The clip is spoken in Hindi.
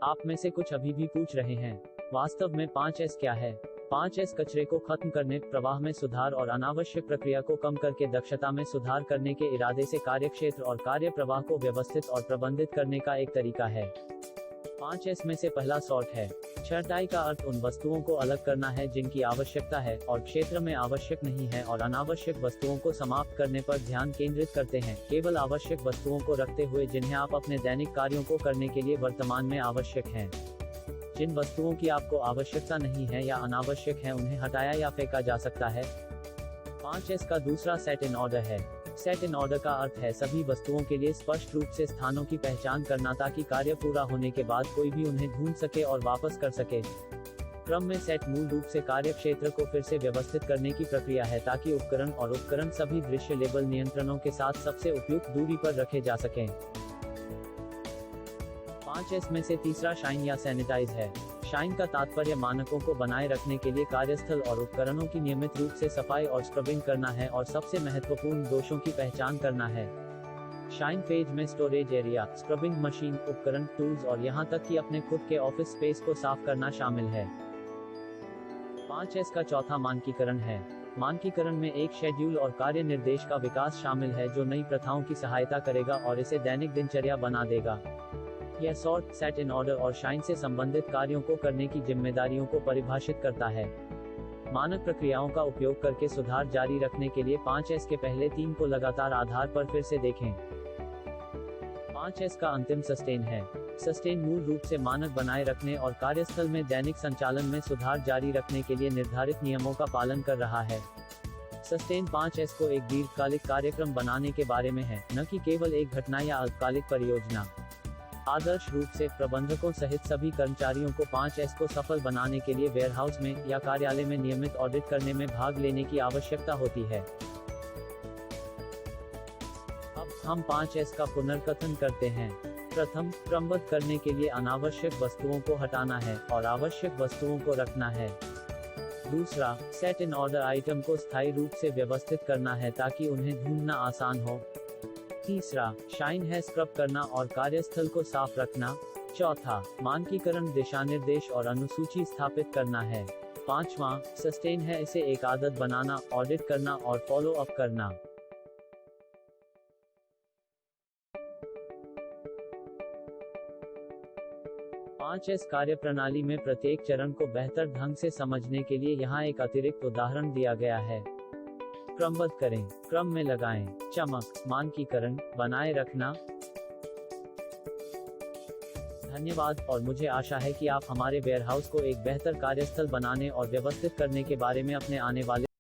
आप में से कुछ अभी भी पूछ रहे हैं, वास्तव में 5S क्या है? 5S कचरे को खत्म करने, प्रवाह में सुधार और अनावश्यक प्रक्रिया को कम करके दक्षता में सुधार करने के इरादे से कार्यक्षेत्र और कार्य प्रवाह को व्यवस्थित और प्रबंधित करने का एक तरीका है। 5S में से पहला सॉर्ट है। छंटाई का अर्थ उन वस्तुओं को अलग करना है जिनकी आवश्यकता है और क्षेत्र में आवश्यक नहीं है, और अनावश्यक वस्तुओं को समाप्त करने पर ध्यान केंद्रित करते हैं, केवल आवश्यक वस्तुओं को रखते हुए जिन्हें आप अपने दैनिक कार्यों को करने के लिए वर्तमान में आवश्यक हैं। जिन वस्तुओं की आपको आवश्यकता नहीं है या अनावश्यक है उन्हें हटाया या फेंका जा सकता है। 5S का दूसरा सेट इन ऑर्डर है। सेट इन ऑर्डर का अर्थ है सभी वस्तुओं के लिए स्पष्ट रूप से स्थानों की पहचान करना ताकि कार्य पूरा होने के बाद कोई भी उन्हें ढूंढ सके और वापस कर सके। क्रम में सेट मूल रूप से कार्य क्षेत्र को फिर से व्यवस्थित करने की प्रक्रिया है ताकि उपकरण सभी दृश्य लेबल नियंत्रणों के साथ सबसे उपयुक्त दूरी पर रखे जा सकें। 5S में से तीसरा शाइन या सैनिटाइज है। शाइन का तात्पर्य मानकों को बनाए रखने के लिए कार्यस्थल और उपकरणों की नियमित रूप से सफाई और स्क्रबिंग करना है और सबसे महत्वपूर्ण दोषों की पहचान करना है। शाइन फेज में स्टोरेज एरिया, स्क्रबिंग मशीन, उपकरण, टूल्स और यहां तक कि अपने खुद के ऑफिस स्पेस को साफ करना शामिल है। 5S का चौथा मानकीकरण है। मानकीकरण में एक शेड्यूल और कार्य निर्देश का विकास शामिल है जो नई प्रथाओं की सहायता करेगा और इसे दैनिक दिनचर्या बना देगा। यह सॉर्ट, सेट इन ऑर्डर और शाइन से संबंधित कार्यों को करने की जिम्मेदारियों को परिभाषित करता है। मानक प्रक्रियाओं का उपयोग करके सुधार जारी रखने के लिए 5S के पहले 3 को लगातार आधार पर फिर से देखें। 5S का अंतिम सस्टेन है। सस्टेन मूल रूप से मानक बनाए रखने और कार्यस्थल में दैनिक संचालन में सुधार जारी रखने के लिए निर्धारित नियमों का पालन कर रहा है। सस्टेन 5S को एक दीर्घकालिक कार्यक्रम बनाने के बारे में है, न कि केवल एक घटना या अल्पकालिक परियोजना। आदर्श रूप से प्रबंधकों सहित सभी कर्मचारियों को 5S को सफल बनाने के लिए वेयरहाउस में या कार्यालय में नियमित ऑडिट करने में भाग लेने की आवश्यकता होती है। अब हम 5S का पुनर्कथन करते हैं। प्रथम, क्रमबद्ध करने के लिए अनावश्यक वस्तुओं को हटाना है और आवश्यक वस्तुओं को रखना है। दूसरा, सेट इन ऑर्डर आइटम को स्थायी रूप से व्यवस्थित करना है ताकि उन्हें ढूंढना आसान हो। तीसरा, शाइन है स्क्रब करना और कार्यस्थल को साफ रखना। चौथा, मानकीकरण, दिशानिर्देश और अनुसूची स्थापित करना है। पांचवा, सस्टेन है इसे एक आदत बनाना, ऑडिट करना और फॉलो अप करना। पांच एस कार्यप्रणाली में प्रत्येक चरण को बेहतर ढंग से समझने के लिए यहाँ एक अतिरिक्त उदाहरण दिया गया है। क्रमबद्ध करें, क्रम में लगाएं, चमक, मानकीकरण, बनाए रखना। धन्यवाद, और मुझे आशा है कि आप हमारे वेयरहाउस को एक बेहतर कार्यस्थल बनाने और व्यवस्थित करने के बारे में अपने आने वाले